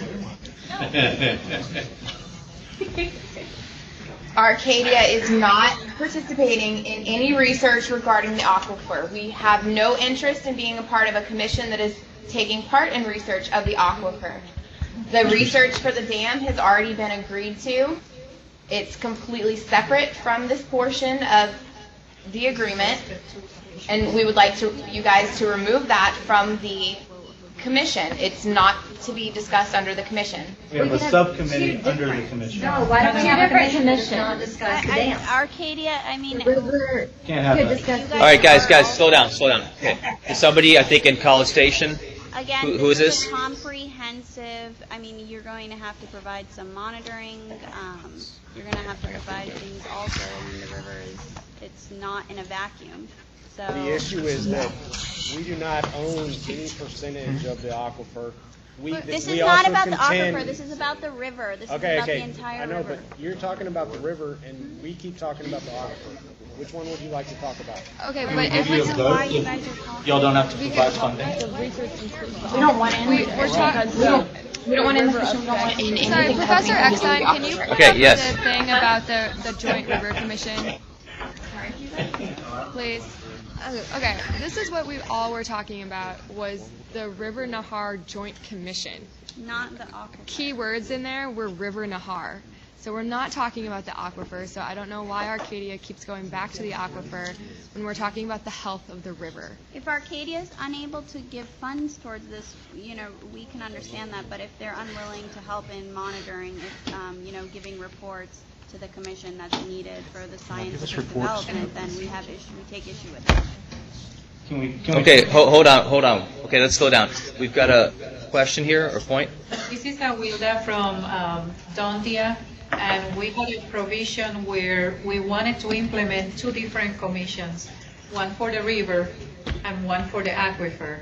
Arcadia is not participating in any research regarding the aquifer. We have no interest in being a part of a commission that is taking part in research of the aquifer. The research for the dam has already been agreed to. It's completely separate from this portion of the agreement, and we would like you guys to remove that from the commission. It's not to be discussed under the commission. We have a subcommittee under the commission. No, why don't we have a commission not discuss the dam? Arcadia, I mean, Can't have that. All right, guys, slow down. Okay, is somebody, I think, in College Station? again, Who is this? this? Is a comprehensive. I mean, you're going to have to provide some monitoring. You're going to have to provide things also when the river is. It's not in a vacuum. So The issue is that we do not own any percentage of the aquifer. This we is not also about the contend- aquifer. This is about the river. This Okay, is about okay. the entire I know, river. but you're talking about the river, and we keep talking about the aquifer. Which one would you like to talk about? Okay, Can but we give you a vote? Y'all don't have to provide funding. We don't want any. We're talking. We don't want in the commission. We don't want in anything. Sorry, Professor happening to Eckstein, the can you aquifer. bring Okay, up yes. the thing about the Joint River Commission? Please. Okay, this is what we all were talking about, was the River Nahar Joint Commission. Not the aquifer. Key words in there were River Nahar. So we're not talking about the aquifer, so I don't know why Arcadia keeps going back to the aquifer when we're talking about the health of the river. If Arcadia is unable to give funds towards this, we can understand that. But if they're unwilling to help in monitoring, if, giving reports to the commission that's needed for the scientific development, then we take issue with that. Can we Okay, hold on. Okay, let's slow down. We've got a question here or point. This is Awilda from Dondia, and we had a provision where we wanted to implement two different commissions, one for the river and one for the aquifer.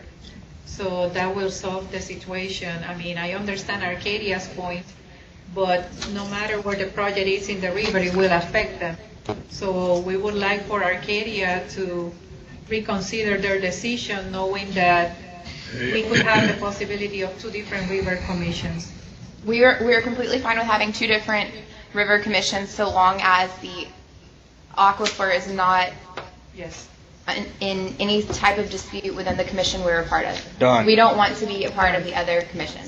So that will solve the situation. I mean, I understand Arcadia's point, but no matter where the project is in the river, it will affect them. So we would like for Arcadia to reconsider their decision, knowing that we could have the possibility of two different river commissions. We are completely fine with having two different river commissions so long as the aquifer is not in any type of dispute within the commission we're a part of. Done. We don't want to be a part of the other commission.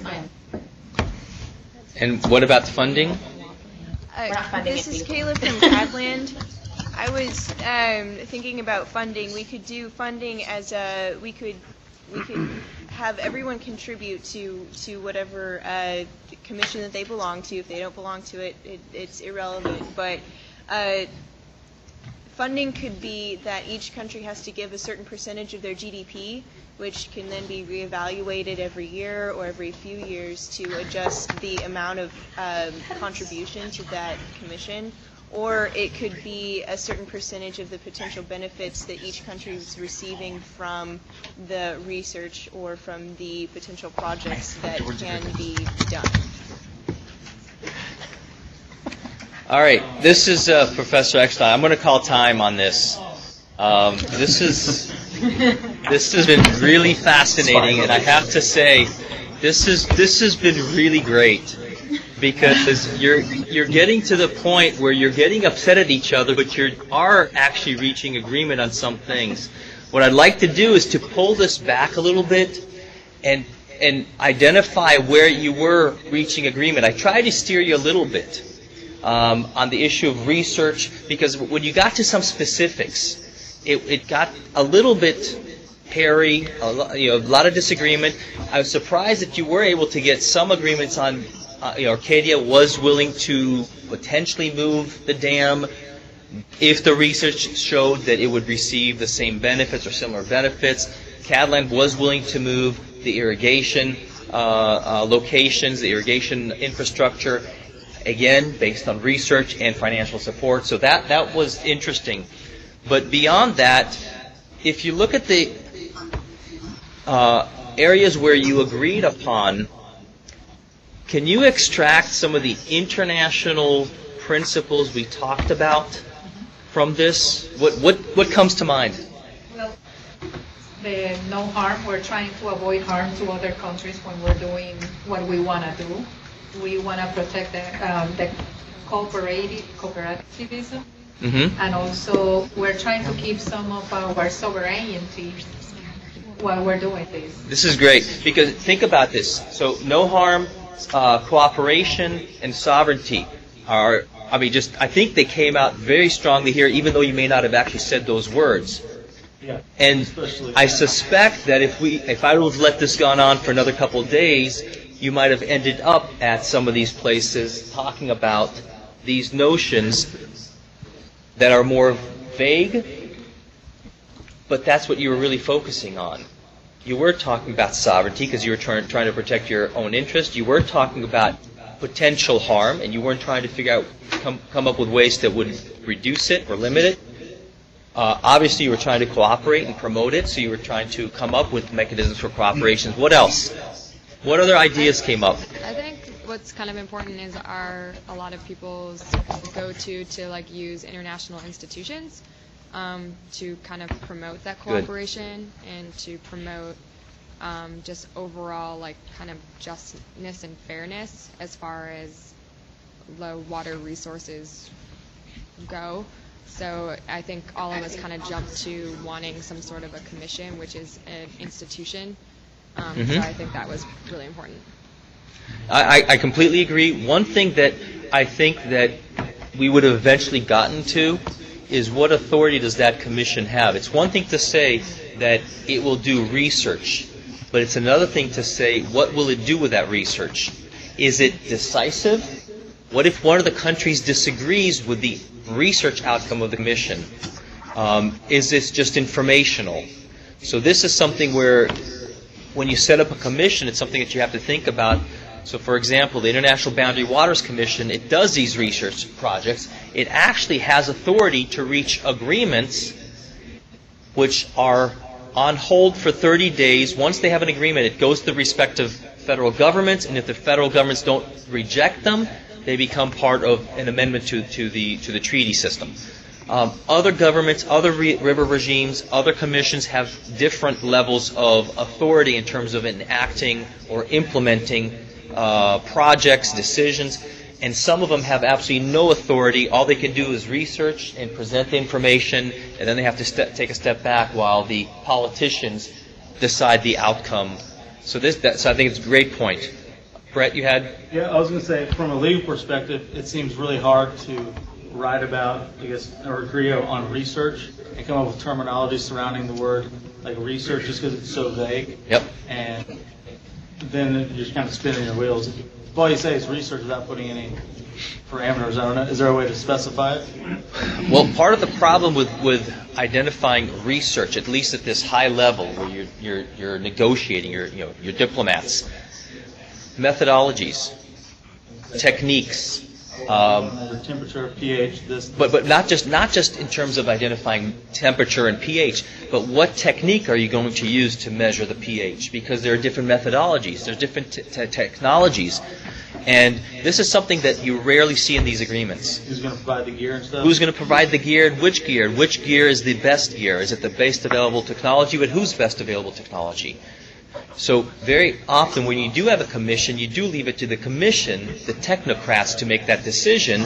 And what about the funding? This is Kayla from Cadland. I was thinking about funding. We could do funding as we could have everyone contribute to whatever commission that they belong to. If they don't belong to it, it's irrelevant. But funding could be that each country has to give a certain percentage of their GDP, which can then be reevaluated every year or every few years to adjust the amount of contribution to that commission. Or it could be a certain percentage of the potential benefits that each country is receiving from the research or from the potential projects that can be done. All right, this is Professor Eckstein. I'm going to call time on this. This has been really fascinating, and I have to say, this has been really great. because you're getting to the point where you're getting upset at each other, but you are actually reaching agreement on some things. What I'd like to do is to pull this back a little bit and identify where you were reaching agreement. I tried to steer you a little bit on the issue of research, because when you got to some specifics, it got a little bit hairy, a lot of disagreement. I was surprised that you were able to get some agreements on, Arcadia was willing to potentially move the dam if the research showed that it would receive the same benefits or similar benefits. Cadland was willing to move the irrigation locations, the irrigation infrastructure, again, based on research and financial support. So that was interesting. But beyond that, if you look at the areas where you agreed upon, can you extract some of the international principles we talked about from this? What comes to mind? Well, the no harm. We're trying to avoid harm to other countries when we're doing what we want to do. We want to protect the cooperativism. Mm-hmm. And also, we're trying to keep some of our sovereignty while we're doing this. This is great, because think about this. So, no harm, cooperation, and sovereignty are, I think they came out very strongly here, even though you may not have actually said those words. Yeah. And I suspect that if I would have let this gone on for another couple of days, you might have ended up at some of these places talking about these notions that are more vague, but that's what you were really focusing on. You were talking about sovereignty because you were trying to protect your own interest. You were talking about potential harm, and you weren't trying to figure out, come up with ways that would reduce it or limit it. Obviously, you were trying to cooperate and promote it, so you were trying to come up with mechanisms for cooperation. What else? What other ideas came up? I think what's kind of important is a lot of people's go-to to use international institutions to kind of promote that cooperation and to promote just overall kind of justness and fairness as far as the water resources go. So I think all of us kind of jumped to wanting some sort of a commission, which is an institution. So I think that was really important. I completely agree. One thing that I think that we would have eventually gotten to is what authority does that commission have? It's one thing to say that it will do research, but it's another thing to say what will it do with that research? Is it decisive? What if one of the countries disagrees with the research outcome of the commission? Is this just informational? So this is something where when you set up a commission, it's something that you have to think about. So, for example, the International Boundary Waters Commission, it does these research projects. It actually has authority to reach agreements which are on hold for 30 days. Once they have an agreement, it goes to the respective federal governments, and if the federal governments don't reject them, they become part of an amendment to the treaty system. Other governments, other river regimes, other commissions have different levels of authority in terms of enacting or implementing projects, decisions, and some of them have absolutely no authority. All they can do is research and present the information, and then they have to take a step back while the politicians decide the outcome. So I think it's a great point. Brett, you had? Yeah, I was going to say, from a legal perspective, it seems really hard to write about, or agree on research and come up with terminology surrounding the word like research just because it's so vague. Yep. And then you're just kind of spinning your wheels. If all you say is research without putting any parameters, I don't know, is there a way to specify it? Well, part of the problem with identifying research, at least at this high level where you're negotiating, your diplomats, methodologies, techniques, temperature, pH, but not just in terms of identifying temperature and pH, but what technique are you going to use to measure the pH? Because there are different methodologies, there's different technologies, and this is something that you rarely see in these agreements. Who's going to provide the gear and stuff? Who's going to provide the gear and which gear? Which gear is the best gear? Is it the best available technology? But whose best available technology? So very often when you do have a commission, you do leave it to the commission, the technocrats, to make that decision,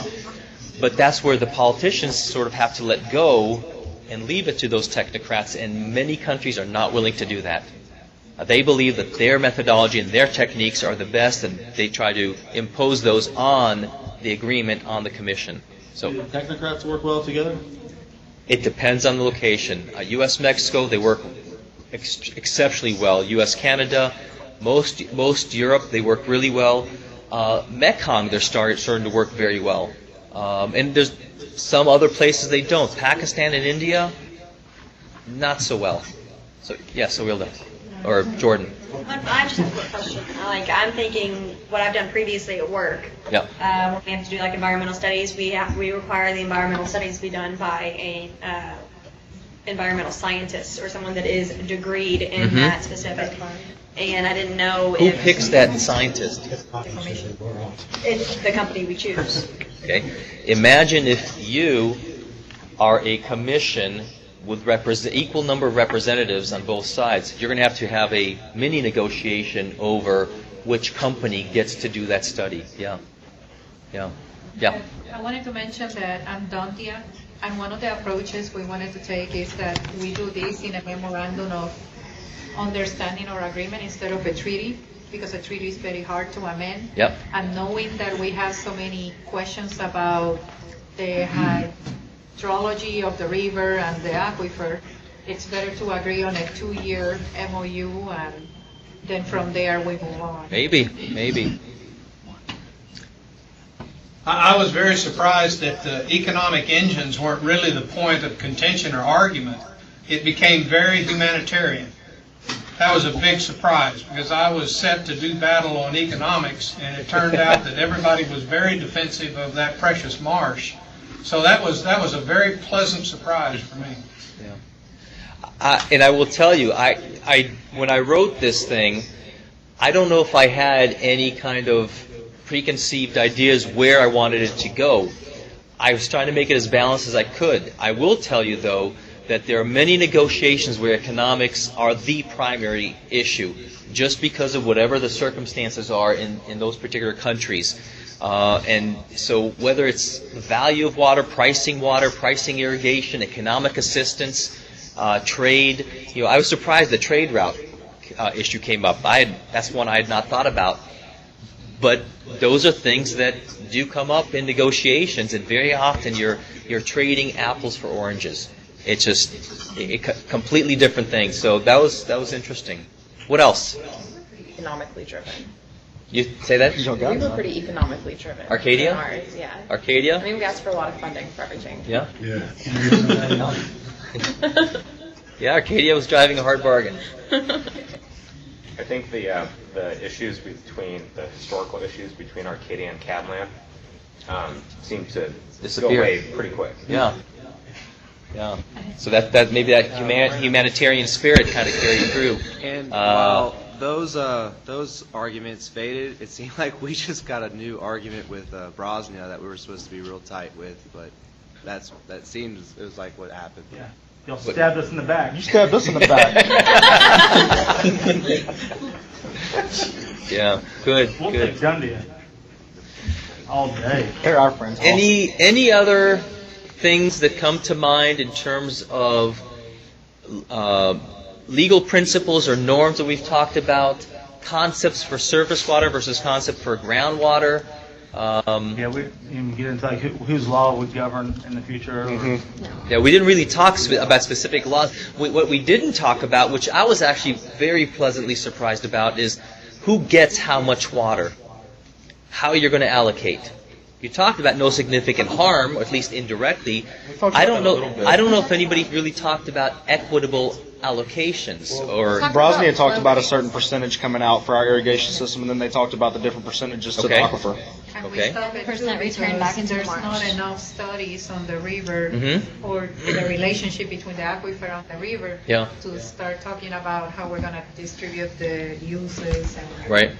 but that's where the politicians sort of have to let go and leave it to those technocrats, and many countries are not willing to do that. They believe that their methodology and their techniques are the best, and they try to impose those on the agreement on the commission. So Do technocrats work well together? it depends on the location. U.S.-Mexico, they work exceptionally well. U.S.-Canada, most Europe, they work really well. Mekong, they're starting to work very well. And there's some other places they don't. Pakistan and India, not so well. So, yes, Awilda. Or Jordan. I just have a quick question. I'm thinking what I've done previously at work. Yeah. When we have to do environmental studies, we require the environmental studies to be done by a environmental scientist or someone that is degreed in that specific. And I didn't know Who if picks that scientist? it's the company we choose. Okay. Imagine if you are a commission with equal number of representatives on both sides. You're going to have a mini negotiation over which company gets to do that study. Yeah. I wanted to mention that I'm Dontia, and one of the approaches we wanted to take is that we do this in a memorandum of understanding or agreement instead of a treaty, because a treaty is very hard to amend. Yep. And knowing that we have so many questions about the hydrology of the river and the aquifer, it's better to agree on a 2-year MOU, and then from there we move on. Maybe. I was very surprised that the economic engines weren't really the point of contention or argument. It became very humanitarian. That was a big surprise, because I was set to do battle on economics, and it turned out that everybody was very defensive of that precious marsh. So that was a very pleasant surprise for me. And I will tell you, when I wrote this thing, I don't know if I had any kind of preconceived ideas where I wanted it to go. I was trying to make it as balanced as I could. I will tell you, though, that there are many negotiations where economics are the primary issue, just because of whatever the circumstances are in those particular countries. And so whether it's the value of water, pricing irrigation, economic assistance, trade. I was surprised the trade route issue came up. That's one I had not thought about. But those are things that do come up in negotiations, and very often you're trading apples for oranges. It's just completely different things. So that was interesting. What else? Economically driven. You say that? We were pretty economically driven. Arcadia? in ours, yeah. Arcadia? I mean, we asked for a lot of funding for everything. Yeah? Yeah, Arcadia was driving a hard bargain. I think the historical issues between Arcadia and Cadland seem to Disappear. go away pretty quick. Yeah. So that maybe that humanitarian spirit kind of carried through. And while those arguments faded, it seemed like we just got a new argument with Bosnia that we were supposed to be real tight with, but it was like what happened. Yeah. Y'all stabbed us in the back. You stabbed us in the back. Yeah, good. We'll take Gundia all day. They're our friends. Any other things that come to mind in terms of legal principles or norms that we've talked about, concepts for surface water versus concept for groundwater? We even get into whose law would govern in the future. Yeah, we didn't really talk about specific laws. What we didn't talk about, which I was actually very pleasantly surprised about, is who gets how much water, how you're going to allocate. You talked about no significant harm, or at least indirectly. I don't know if anybody really talked about equitable allocations or. Bosnia talked about a certain percentage coming out for our irrigation system, and then they talked about the different percentages to the aquifer. And we stop it too because there's not enough studies on the river or the relationship between the aquifer and the river to start talking about how we're going to distribute the uses. Right.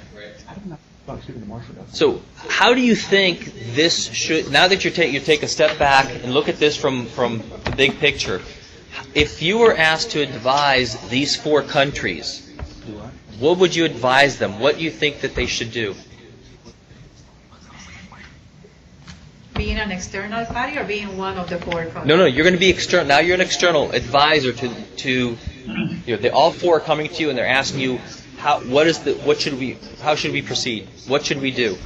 So, how do you think this should? Now that you take a step back and look at this from the big picture, if you were asked to advise these 4 countries, what would you advise them? What do you think that they should do? Being an external party or being one of the 4 countries? No, you're going to be external. Now you're an external advisor to they all 4 are coming to you and they're asking you how should we proceed? What should we do?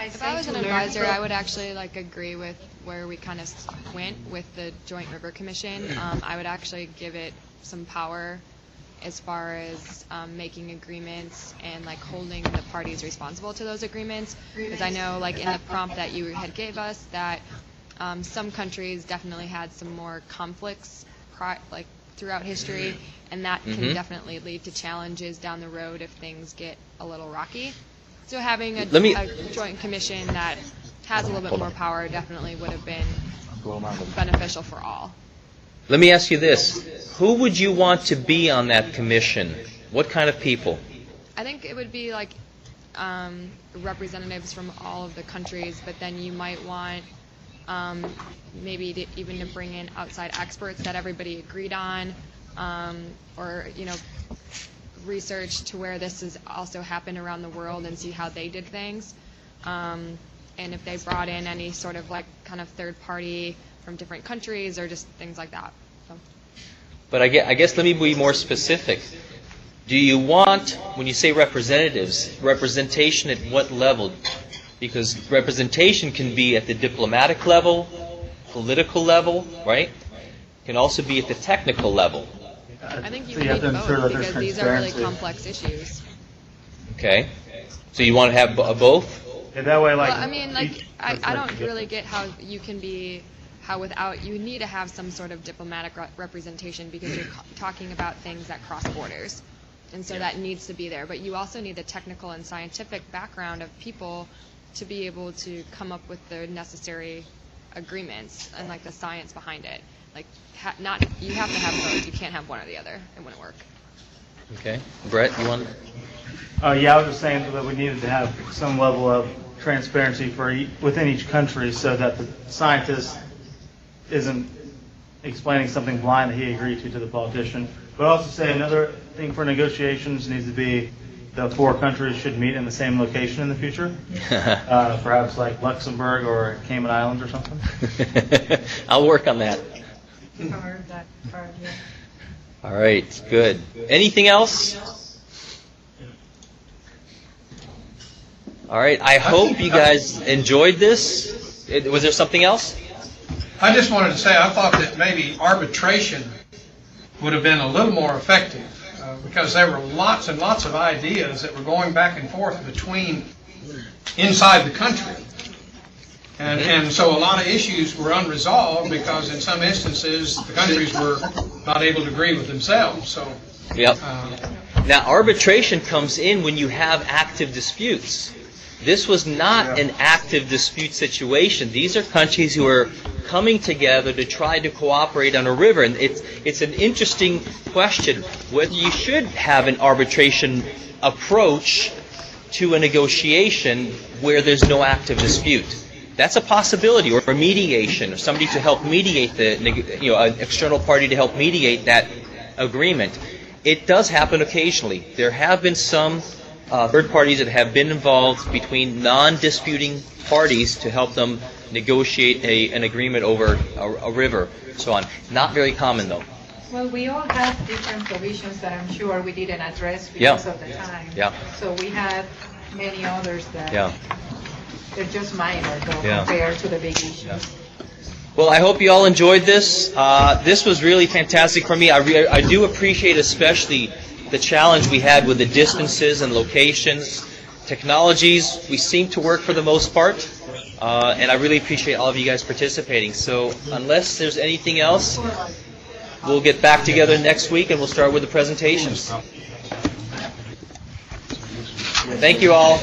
If I was an advisor, I would actually agree with where we kind of went with the Joint River Commission. I would actually give it some power as far as making agreements and holding the parties responsible to those agreements. Because I know in the prompt that you had gave us that some countries definitely had some more conflicts throughout history, and that can definitely lead to challenges down the road if things get a little rocky. So having a joint commission that has a little bit more power definitely would have been beneficial for all. Let me ask you this. Who would you want to be on that commission? What kind of people? I think it would be representatives from all of the countries, but then you might want maybe even to bring in outside experts that everybody agreed on, or research to where this has also happened around the world and see how they did things, and if they brought in any sort of kind of third party from different countries or just things like that. So. But I guess let me be more specific. Do you want, when you say representatives, representation at what level? Because representation can be at the diplomatic level, political level, right? It can also be at the technical level. I think you need both because these are really complex issues. Okay. So you want to have both? Yeah, that way, well, I mean, I don't really get how you can be, you need to have some sort of diplomatic representation because you're talking about things that cross borders. And so that needs to be there. But you also need the technical and scientific background of people to be able to come up with the necessary agreements and the science behind it. You have to have both. You can't have one or the other. It wouldn't work. Okay. Brett, you want? Yeah, I was just saying that we needed to have some level of transparency within each country so that the scientist isn't explaining something blind that he agreed to the politician. But also say another thing for negotiations needs to be the 4 countries should meet in the same location in the future. Perhaps Luxembourg or Cayman Islands or something. I'll work on that. All right, good. Anything else? All right, I hope you guys enjoyed this. Was there something else? I just wanted to say I thought that maybe arbitration would have been a little more effective because there were lots and lots of ideas that were going back and forth between inside the country. And so a lot of issues were unresolved because in some instances the countries were not able to agree with themselves. So, yep. Now arbitration comes in when you have active disputes. This was not an active dispute situation. These are countries who are coming together to try to cooperate on a river. And it's an interesting question whether you should have an arbitration approach to a negotiation where there's no active dispute. That's a possibility, or mediation, or somebody to help mediate an external party to help mediate that agreement. It does happen occasionally. There have been some third parties that have been involved between non-disputing parties to help them negotiate an agreement over a river, so on. Not very common, though. Well, we all have different provisions that I'm sure we didn't address because of the time. Yeah. So we have many others that they're just minor compared to the big issues. Well, I hope you all enjoyed this. This was really fantastic for me. I do appreciate especially the challenge we had with the distances and locations. Technologies, we seem to work for the most part. And I really appreciate all of you guys participating. So unless there's anything else, we'll get back together next week and we'll start with the presentations. Thank you all.